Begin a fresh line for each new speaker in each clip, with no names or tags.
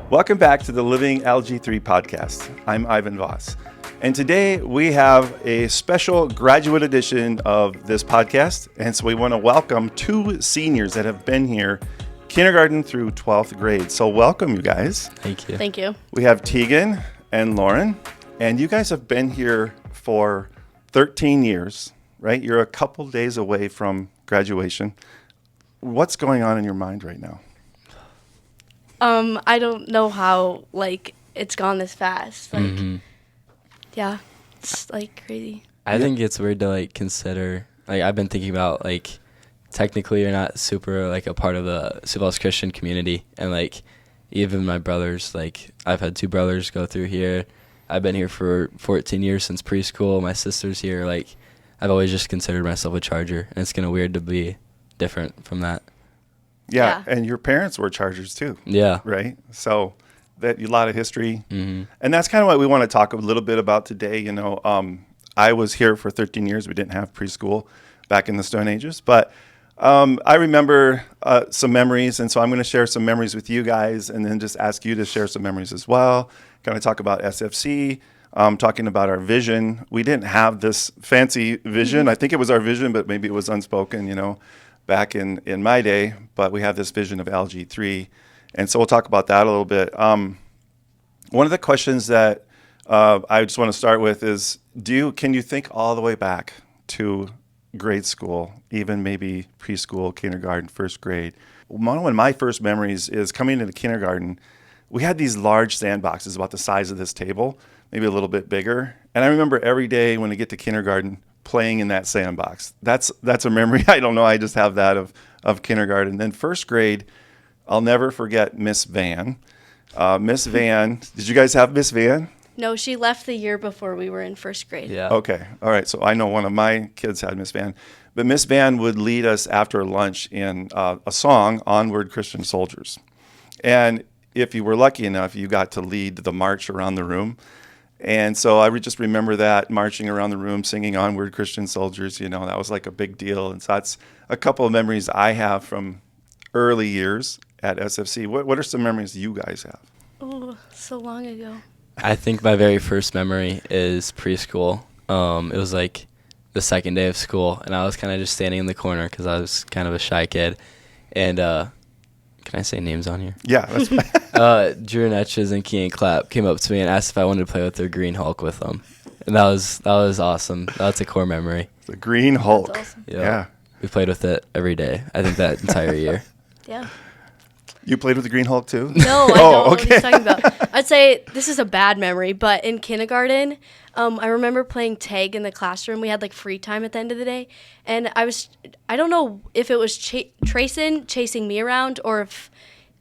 Welcome back to the Living LG3 podcast. I'm Ivan Voss. And today we have a special graduate edition of this podcast. And so we want to welcome two seniors that have been here kindergarten through 12th grade. So welcome, you guys.
Thank you.
Thank you.
We have Teegan and Lauren. And you guys have been here for 13 years, right? You're a couple days away from graduation. What's going on in your mind right now?
I don't know how, it's gone this fast. Yeah, it's, crazy.
I think it's weird to, consider, I've been thinking about, technically you're not super, a part of the Sioux Falls Christian community. And, even my brothers, I've had two brothers go through here. I've been here for 14 years since preschool. My sister's here. I've always just considered myself a Charger. And it's kind of weird to be different from that.
Yeah, and your parents were Chargers too.
Yeah.
Right? So that a lot of history. Mm-hmm. And that's kind of what we want to talk a little bit about today. I was here for 13 years. We didn't have preschool back in the Stone Ages. But I remember some memories. And so I'm going to share some memories with you guys and then just ask you to share some memories as well. Kind of talk about SFC, talking about our vision. We didn't have this fancy vision. Mm-hmm. I think it was our vision, but maybe it was unspoken, back in my day, but we have this vision of LG3. And so we'll talk about that a little bit. One of the questions that I just want to start with is, can you think all the way back to grade school, even maybe preschool, kindergarten, first grade? One of my first memories is coming into kindergarten. We had these large sandboxes about the size of this table, maybe a little bit bigger. And I remember every day when I get to kindergarten, playing in that sandbox. That's a memory. I don't know. I just have that of kindergarten. Then first grade, I'll never forget Miss Van. Miss Van, did you guys have Miss Van?
No, she left the year before we were in first grade.
Yeah.
Okay. All right. So I know one of my kids had Miss Van. But Miss Van would lead us after lunch in a song, Onward Christian Soldiers. And if you were lucky enough, you got to lead the march around the room. And so I would just remember that, marching around the room, singing Onward Christian Soldiers, that was a big deal. And so that's a couple of memories I have from early years at SFC. What are some memories you guys have?
Oh, so long ago.
I think my very first memory is preschool. It was the second day of school, and I was kind of just standing in the corner because I was kind of a shy kid. And can I say names on here?
Yeah, that's fine.
Drew Netches and Kean Clapp came up to me and asked if I wanted to play with their Green Hulk with them. And that was awesome. That's a core memory.
The Green Hulk.
That's awesome.
Yeah.
We played with it every day, I think, that entire year.
Yeah.
You played with the Green Hulk too?
No, I don't know what he's talking about. I'd say this is a bad memory, but in kindergarten, I remember playing tag in the classroom. We had free time at the end of the day, and I don't know if it was Trayson chasing me around or if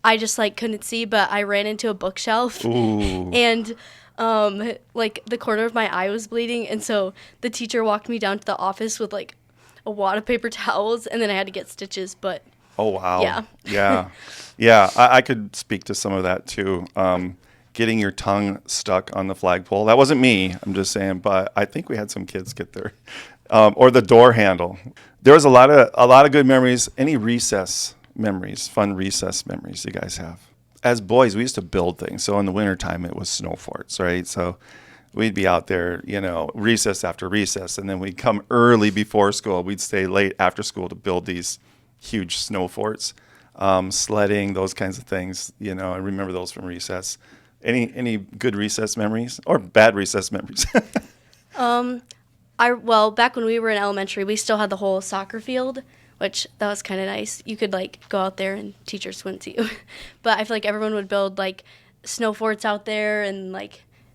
I just couldn't see, but I ran into a bookshelf.
Ooh.
And the corner of my eye was bleeding, and so the teacher walked me down to the office with a wad of paper towels, and then I had to get stitches, but
Oh, wow.
Yeah.
Yeah. I could speak to some of that too. Getting your tongue stuck on the flagpole. That wasn't me, I'm just saying, but I think we had some kids get there. Or the door handle. There was a lot of good memories. Any recess memories, fun recess memories you guys have? As boys, we used to build things. So in the wintertime, it was snow forts, right? So we'd be out there, recess after recess, and then we'd come early before school. We'd stay late after school to build these huge snow forts, sledding, those kinds of things. I remember those from recess. Any good recess memories or bad recess memories?
Back when we were in elementary, we still had the whole soccer field, which that was kind of nice. You could go out there and teachers wouldn't see you. But I feel like everyone would build snow forts out there and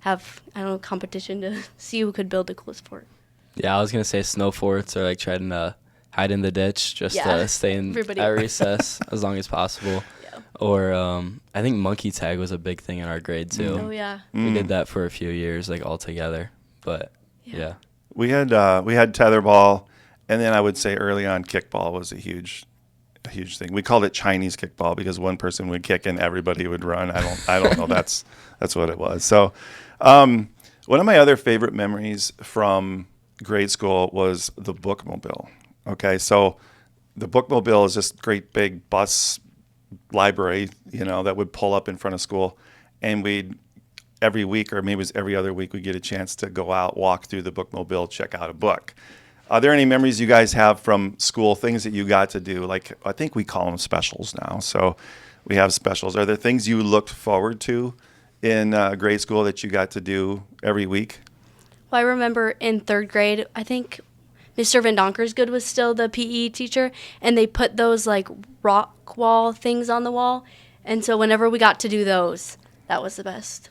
have, competition to see who could build the coolest fort.
Yeah, I was going to say snow forts or trying to hide in the ditch just to stay at recess as long as possible. Yeah. Or I think monkey tag was a big thing in our grade too.
Oh yeah.
We did that for a few years, all together. But yeah.
We had tetherball, and then I would say early on kickball was a huge thing. We called it Chinese kickball because one person would kick and everybody would run. I don't know. That's what it was. So one of my other favorite memories from grade school was the bookmobile. Okay, so the bookmobile is this great big bus library, that would pull up in front of school. and we'd every week, or maybe it was every other week, we get a chance to go out, walk through the bookmobile, check out a book. Are there any memories you guys have from school, things that you got to do? Like, I think we call them specials now. So we have specials. Are there things you looked forward to in grade school that you got to do every week?
Well, I remember in third grade, I think Mr. Van Donkersgood was still the PE teacher, and they put those like rock wall things on the wall. And so whenever we got to do those, that was the best.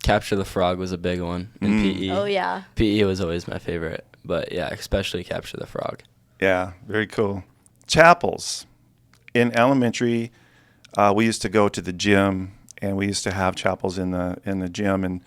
Capture the Frog was a big one in PE.
Oh, yeah.
PE was always my favorite, but yeah, especially Capture the Frog.
Yeah, very cool. Chapels. In elementary, we used to go to the gym, and we used to have chapels in the gym. And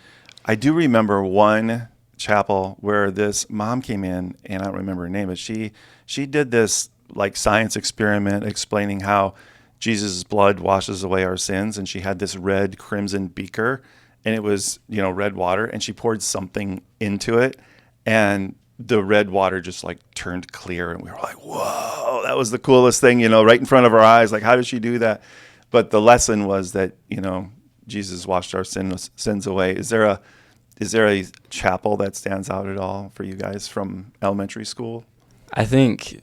I do remember one chapel where this mom came in, and I don't remember her name, but she did this like science experiment explaining how Jesus' blood washes away our sins, and she had this red crimson beaker, and it was, red water, and she poured something into it, and the red water just like turned clear, and we were like, whoa, that was the coolest thing, right in front of our eyes. Like, how did she do that? But the lesson was that, Jesus washed our sins away. Is there a chapel that stands out at all for you guys from elementary school?
I think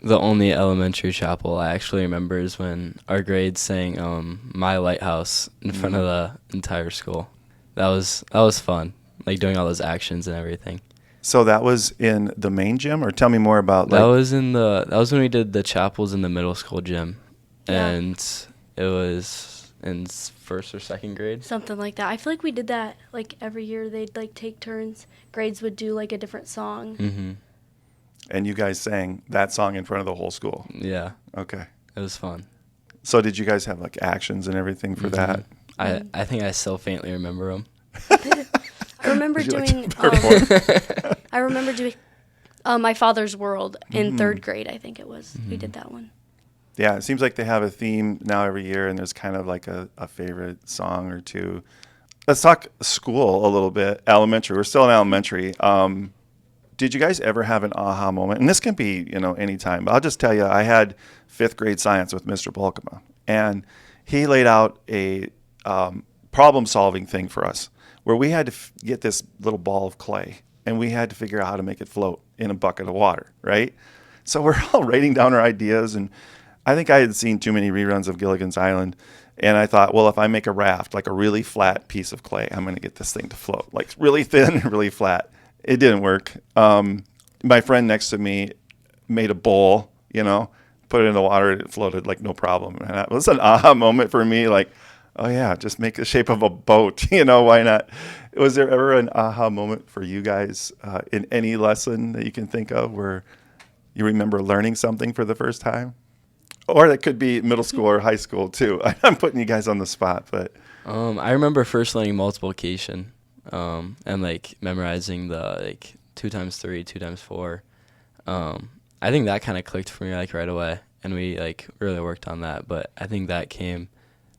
the only elementary chapel I actually remember is when our grade sang My Lighthouse in front of the entire school. That was fun, like doing all those actions and everything.
So that was in the main gym, or tell me more about
that was when we did the chapels in the middle school gym.
Yeah.
And it was in first or second grade.
Something like that. I feel like we did that like every year. They'd like take turns. Grades would do like a different song.
Mm-hmm.
And you guys sang that song in front of the whole school?
Yeah.
Okay.
It was fun.
So did you guys have like actions and everything for that?
I think I still faintly remember them.
I remember doing My Father's World in third grade, I think it was. We did that one.
Yeah, it seems like they have a theme now every year, and there's kind of like a favorite song or two. Let's talk school a little bit. Elementary. We're still in elementary. Did you guys ever have an aha moment? And this can be, any time. But I'll just tell you, I had fifth grade science with Mr. Bolkema, and he laid out a problem-solving thing for us where we had to get this little ball of clay, and we had to figure out how to make it float in a bucket of water, right? So we're all writing down our ideas, and I think I had seen too many reruns of Gilligan's Island, and I thought, well, if I make a raft, like a really flat piece of clay, I'm going to get this thing to float, like really thin and really flat. It didn't work. My friend next to me made a bowl, put it in the water, it floated like no problem. And that was an aha moment for me, like, oh yeah, just make the shape of a boat, why not? Was there ever an aha moment for you guys in any lesson that you can think of where you remember learning something for the first time? Or that could be middle school or high school too. I'm putting you guys on the spot, but.
I remember first learning multiplication. And like memorizing the like 2 times 3, 2 times 4. I think that kind of clicked for me like right away, and we like really worked on that. But I think that came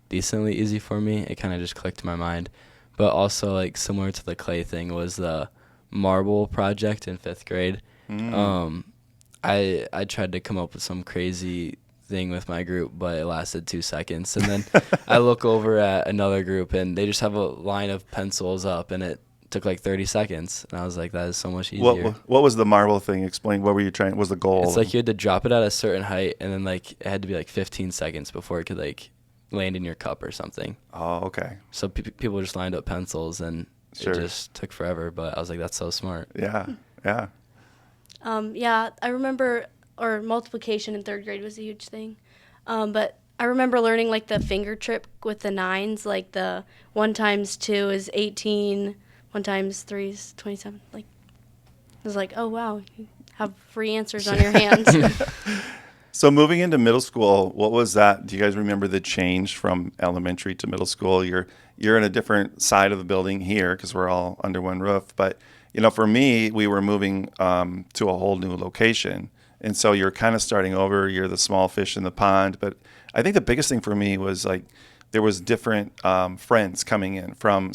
decently easy for me. It kind of just clicked in my mind. But also like similar to the clay thing was the marble project in 5th grade. I tried to come up with some crazy thing with my group, but it lasted 2 seconds, and then I look over at another group and they just have a line of pencils up, and it took like 30 seconds, and I was like, that is so much easier.
What was the marble thing? Explain, what were you trying, what was the goal?
It's like you had to drop it at a certain height, and then like it had to be like 15 seconds before it could like land in your cup or something.
Oh, okay.
So people just lined up pencils, and
Sure.
It just took forever, but I was like, that's so smart.
Yeah.
Yeah, I remember, or multiplication in third grade was a huge thing. But I remember learning like the finger trick with the 9s, like the 1 times 2 is 18, 1 times 3 is 27. Like, I was like, oh wow, you have free answers on your hands.
So moving into middle school, what was that? Do you guys remember the change from elementary to middle school? You're in a different side of the building here because we're all under one roof. But, for me, we were moving to a whole new location. And so you're kind of starting over. You're the small fish in the pond. But I think the biggest thing for me was like there was different friends coming in from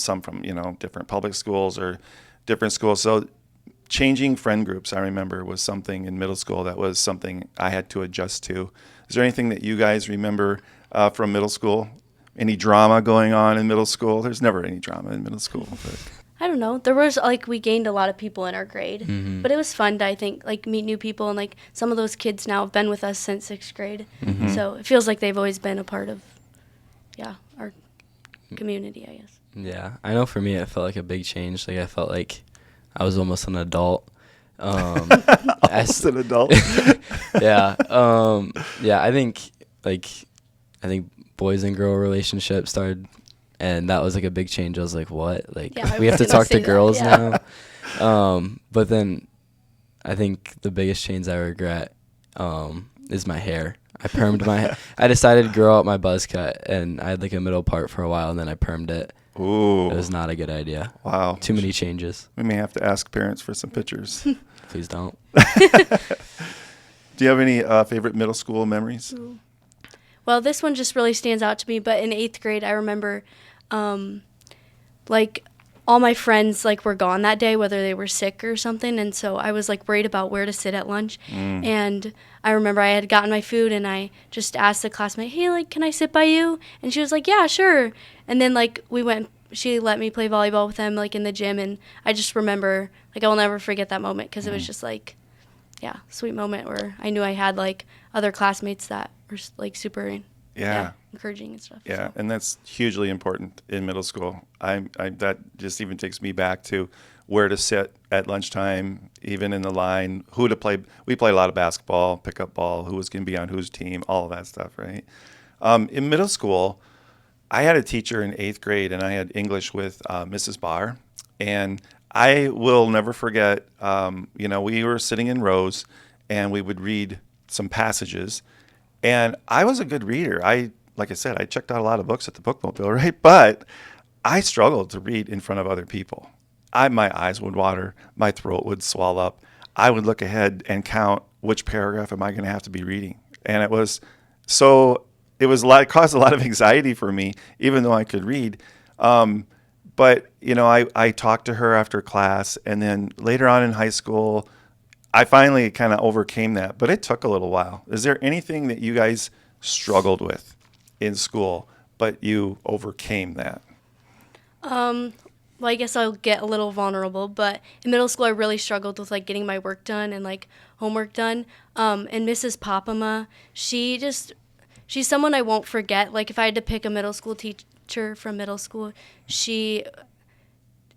different public schools or different schools. So changing friend groups, I remember, was something in middle school that was something I had to adjust to. Is there anything that you guys remember from middle school? any drama going on in middle school? There's never any drama in middle school. But.
I don't know. There was like we gained a lot of people in our grade, but it was fun to I think like meet new people and like some of those kids now have been with us since sixth grade, so it feels like they've always been a part of, our community, I guess.
Yeah, I know for me it felt like a big change. Like I felt like I was almost an adult.
Almost an adult.
Yeah. Yeah. I think boys and girl relationships started, and that was like a big change. I was like, what? Like we have to talk to girls now. But then I think the biggest change I regret is my hair. I permed my hair. I decided to grow out my buzz cut, and I had like a middle part for a while, and then I permed it.
Ooh.
It was not a good idea.
Wow.
Too many changes.
We may have to ask parents for some pictures.
Please don't.
Do you have any favorite middle school memories?
Well, this one just really stands out to me, but in 8th grade, I remember, like, all my friends, like, were gone that day, whether they were sick or something, and so I was, like, worried about where to sit at lunch, and I remember I had gotten my food, and I just asked the classmate, hey, like, can I sit by you? And she was like, yeah, sure, and then, like, she let me play volleyball with them, like, in the gym, and I just remember, like, I will never forget that moment, because it was just, like, sweet moment where I knew I had, like, other classmates that were, like, super encouraging and stuff.
Yeah,
so.
and that's hugely important in middle school. I that just even takes me back to where to sit at lunchtime, even in the line, who to play. We play a lot of basketball, pickup ball, who was going to be on whose team, all of that stuff, right? In middle school, I had a teacher in 8th grade, and I had English with Mrs. Barr, and I will never forget, we were sitting in rows, and we would read some passages, and I was a good reader. Like I said, I checked out a lot of books at the bookmobile, right? But I struggled to read in front of other people. My eyes would water, my throat would swell up. I would look ahead and count which paragraph am I going to have to be reading, and it caused a lot of anxiety for me, even though I could read. But I talked to her after class, and then later on in high school, I finally kind of overcame that, but it took a little while. Is there anything that you guys struggled with in school, but you overcame that?
Well, I guess I'll get a little vulnerable, but in middle school, I really struggled with, like, getting my work done and, like, homework done. And Mrs. Papama, she's someone I won't forget. Like, if I had to pick a middle school teacher from middle school, she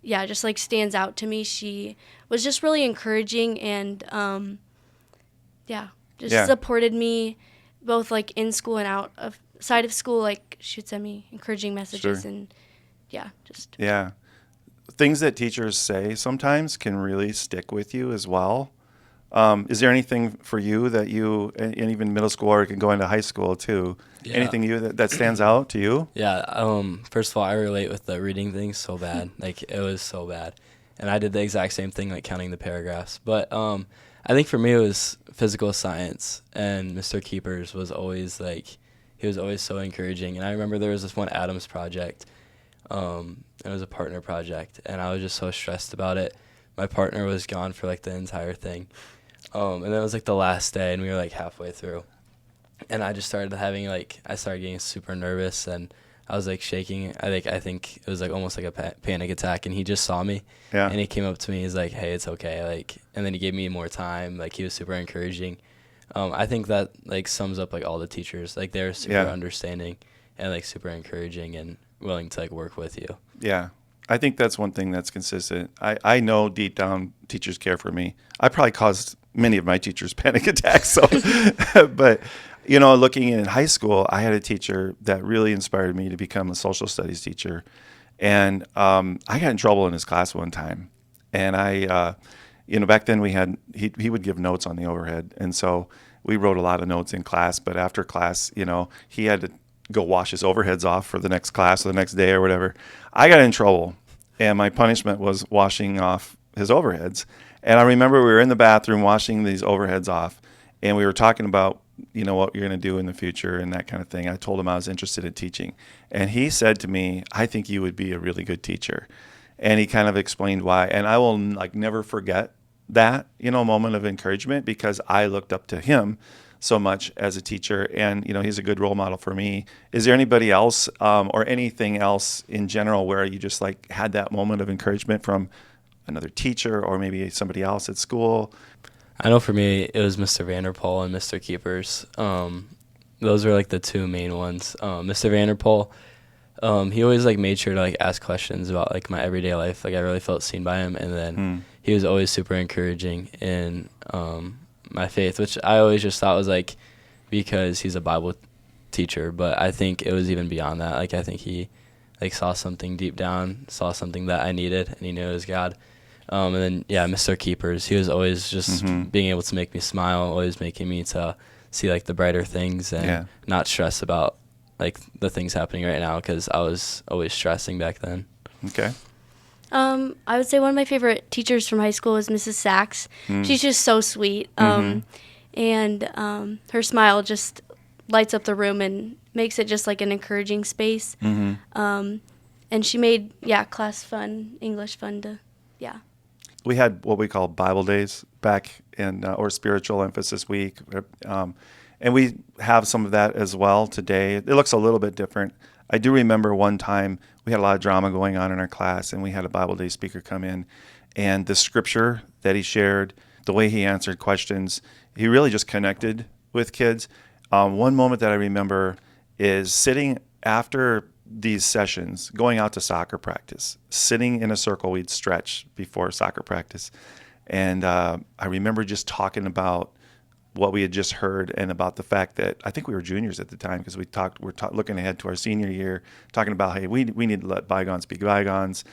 just, like, stands out to me. She was just really encouraging and, supported me both, like, in school and outside of school. Like, she would send me encouraging messages and, just.
Yeah. Things that teachers say sometimes can really stick with you as well. Is there anything for you that you, and even middle school, or it can go into high school too, anything that stands out to you?
Yeah. First of all, I relate with the reading thing so bad. Like, it was so bad. And I did the exact same thing, like counting the paragraphs. But I think for me it was physical science, and Mr. Keepers was always he was always so encouraging. And I remember there was this one Adams project. It was a partner project, and I was just so stressed about it. My partner was gone for, like, the entire thing. And then it was, like, the last day, and we were, like, halfway through. And I just started I started getting super nervous, and I was, like, shaking. I think it was, like, almost like a panic attack, and he just saw me.
Yeah.
And he came up to me. He's like, hey, it's okay. Like, and then he gave me more time. Like, he was super encouraging. I think that, like, sums up, like, all the teachers. Like, they're super understanding and, like, super encouraging and willing to, like, work with you.
Yeah. I think that's one thing that's consistent. I know deep down teachers care for me. I probably caused many of my teachers panic attacks. So, but, looking in high school, I had a teacher that really inspired me to become a social studies teacher. And I got in trouble in his class one time. And back then he would give notes on the overhead. And so we wrote a lot of notes in class. But after class, he had to go wash his overheads off for the next class or the next day or whatever. I got in trouble, and my punishment was washing off his overheads. And I remember we were in the bathroom washing these overheads off, and we were talking about, what you're going to do in the future and that kind of thing. I told him I was interested in teaching, and he said to me, I think you would be a really good teacher. And he kind of explained why. And I will, like, never forget that, moment of encouragement, because I looked up to him so much as a teacher, and he's a good role model for me. Is there anybody else or anything else in general where you just like had that moment of encouragement from another teacher or maybe somebody else at school?
I know for me it was Mr. Vanderpool and Mr. Keepers. Those were like the two main ones. Mr. Vanderpool, he always like made sure to like ask questions about like my everyday life. Like I really felt seen by him, and then he was always super encouraging in my faith, which I always just thought was like because he's a Bible teacher, but I think it was even beyond that. Like I think he like saw something deep down, saw something that I needed, and he knew it was God. And then Mr. Keepers, he was always just being able to make me smile, always making me to see like the brighter things and not stress about like the things happening right now, because I was always stressing back then.
Okay.
I would say one of my favorite teachers from high school was Mrs. Sachs. She's just so sweet. And her smile just lights up the room and makes it just like an encouraging space. And she made, class fun, English fun
We had what we call Bible days back in, or spiritual emphasis week. And we have some of that as well today. It looks a little bit different. I do remember one time we had a lot of drama going on in our class, and we had a Bible day speaker come in, and the scripture that he shared, the way he answered questions, he really just connected with kids. One moment that I remember is sitting after these sessions, going out to soccer practice, sitting in a circle, we'd stretch before soccer practice. And I remember just talking about what we had just heard and about the fact that I think we were juniors at the time, because we're looking ahead to our senior year, talking about, hey, we need to let bygones be bygones,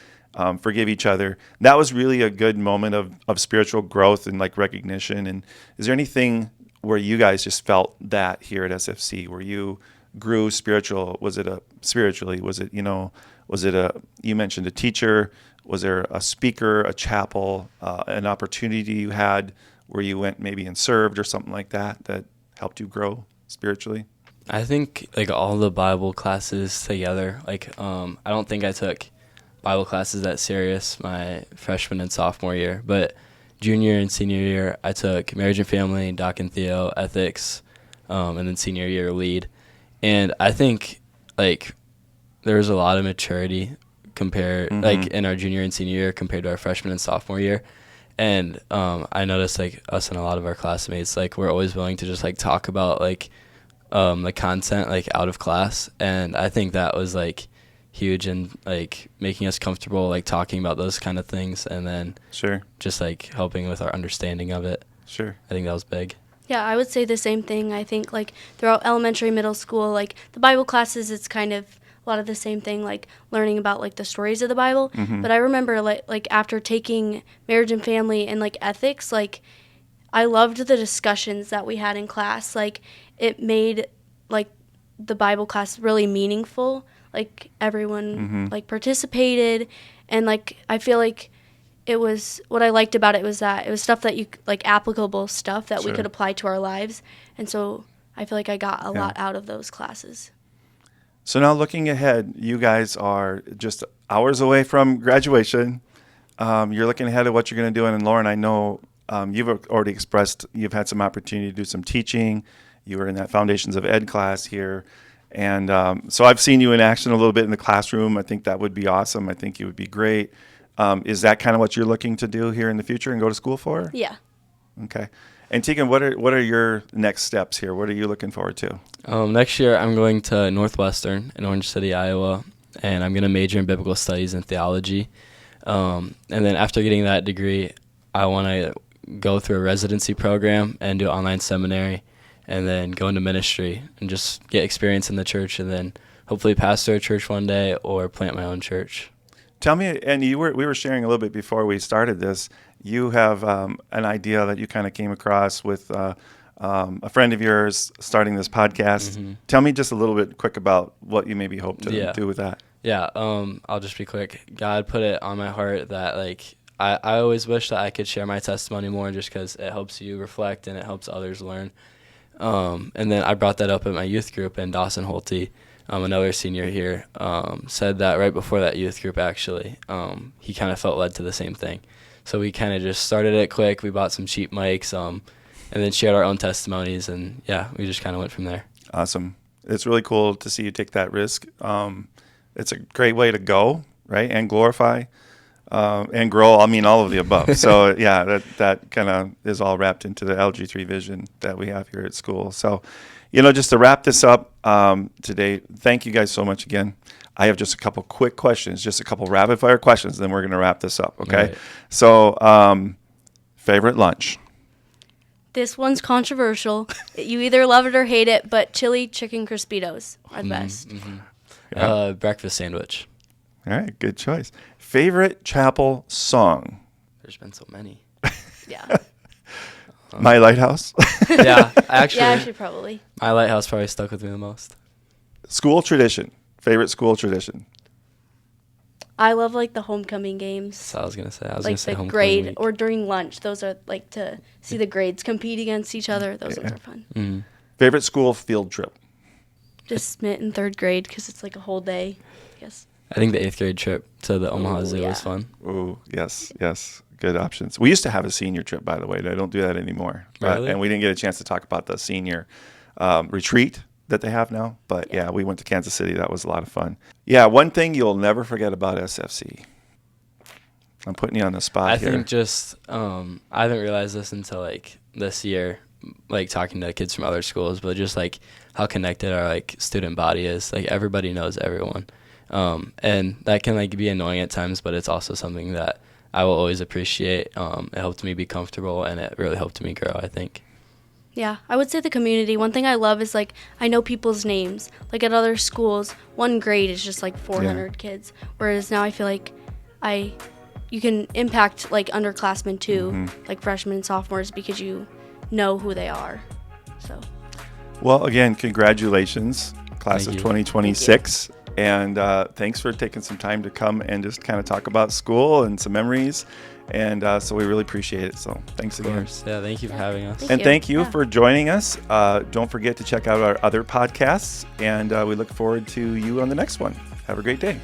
forgive each other. That was really a good moment of spiritual growth and like recognition. And is there anything where you guys just felt that here at SFC, where you grew spiritually? Was it you mentioned a teacher? Was there a speaker, a chapel, an opportunity you had where you went maybe and served or something like that helped you grow spiritually?
I think like all the Bible classes together, like I don't think I took Bible classes that serious my freshman and sophomore year, but junior and senior year I took marriage and family, doc and theo, ethics, and then senior year lead. And I think like there was a lot of maturity like in our junior and senior year compared to our freshman and sophomore year. And I noticed like us and a lot of our classmates, like we're always willing to just like talk about like the content like out of class. And I think that was like huge in like making us comfortable like talking about those kind of things, and then just like helping with our understanding of it. I think that was big.
Yeah, I would say the same thing. I think like throughout elementary, middle school, like the Bible classes, it's kind of a lot of the same thing, like learning about like the stories of the Bible. But I remember like after taking marriage and family and like ethics, like I loved the discussions that we had in class. Like it made like the Bible class really meaningful. Like everyone like participated, and like I feel like it was, what I liked about it was that it was stuff that like applicable stuff that we could apply to our lives. And so I feel like I got a lot out of those classes.
So now looking ahead, you guys are just hours away from graduation. You're looking ahead at what you're going to do. And Lauren, I know you've already expressed you've had some opportunity to do some teaching. You were in that Foundations of Ed class here. And so I've seen you in action a little bit in the classroom. I think that would be awesome. I think it would be great. Is that kind of what you're looking to do here in the future and go to school for?
Yeah.
Okay. And Teegan, what are your next steps here? What are you looking forward to?
Next year, I'm going to Northwestern in Orange City, Iowa, and I'm going to major in biblical studies and theology. And then after getting that degree, I want to go through a residency program and do an online seminary, and then go into ministry and just get experience in the church, and then hopefully pastor a church one day or plant my own church.
Tell me, and we were sharing a little bit before we started this, you have an idea that you kind of came across with a friend of yours starting this podcast. Tell me just a little bit quick about what you maybe hope to do with that.
Yeah, I'll just be quick. God put it on my heart that like I always wish that I could share my testimony more, just because it helps you reflect and it helps others learn. And then I brought that up at my youth group, and Dawson Holte, another senior here, said that right before that youth group actually. He kind of felt led to the same thing. So we kind of just started it quick. We bought some cheap mics, and then shared our own testimonies, and yeah, we just kind of went from there.
Awesome. It's really cool to see you take that risk. It's a great way to go, right? And glorify and grow. I mean, all of the above. So yeah, that kind of is all wrapped into the LG3 vision that we have here at school. So, just to wrap this up today, thank you guys so much again. I have just a couple quick questions, just a couple rapid fire questions, then we're going to wrap this up. Okay.
Right.
So, favorite lunch?
This one's controversial. You either love it or hate it, but chili chicken Crispitos are the best.
Yeah.
Breakfast sandwich.
All right. Good choice. Favorite chapel song?
There's been so many.
Yeah.
My Lighthouse.
Yeah, actually,
Probably.
My Lighthouse probably stuck with me the most.
School tradition. Favorite school tradition?
I love like the homecoming games.
So I was gonna say. I was
Like
gonna say
the
homecoming
grade
week.
or during lunch. Those are like to see the grades compete against each other. Those ones are fun.
Mhm.
Favorite school field trip?
Just Smith in third grade because it's like a whole day. I guess.
I think the 8th grade trip to the Omaha
Ooh,
Zoo
yeah.
was fun.
Oh, yes. Good options. We used to have a senior trip, by the way. I don't do that anymore.
Really?
And we didn't get a chance to talk about the senior retreat that they have now. But yeah, we went to Kansas City. That was a lot of fun. Yeah, one thing you'll never forget about SFC. I'm putting you on the spot
I
here.
think just I haven't realized this until like this year, like talking to kids from other schools, but just like how connected our like student body is. Like everybody knows everyone, and that can like be annoying at times, but it's also something that I will always appreciate. It helped me be comfortable, and it really helped me grow, I think.
Yeah, I would say the community. One thing I love is like I know people's names. Like at other schools, one grade is just like 400 kids, whereas now I feel like you can impact like underclassmen too, like freshmen and sophomores, because you know who they are. So.
Well, again, congratulations, class
Thank
of
you.
2026. And thanks for taking some time to come and just kind of talk about school and some memories. And so we really appreciate it. So thanks
Of
again.
course, yeah. Thank you for having us.
Thank
And
you.
thank you
Yeah.
for joining us. Don't forget to check out our other podcasts. And we look forward to you on the next one. Have a great day.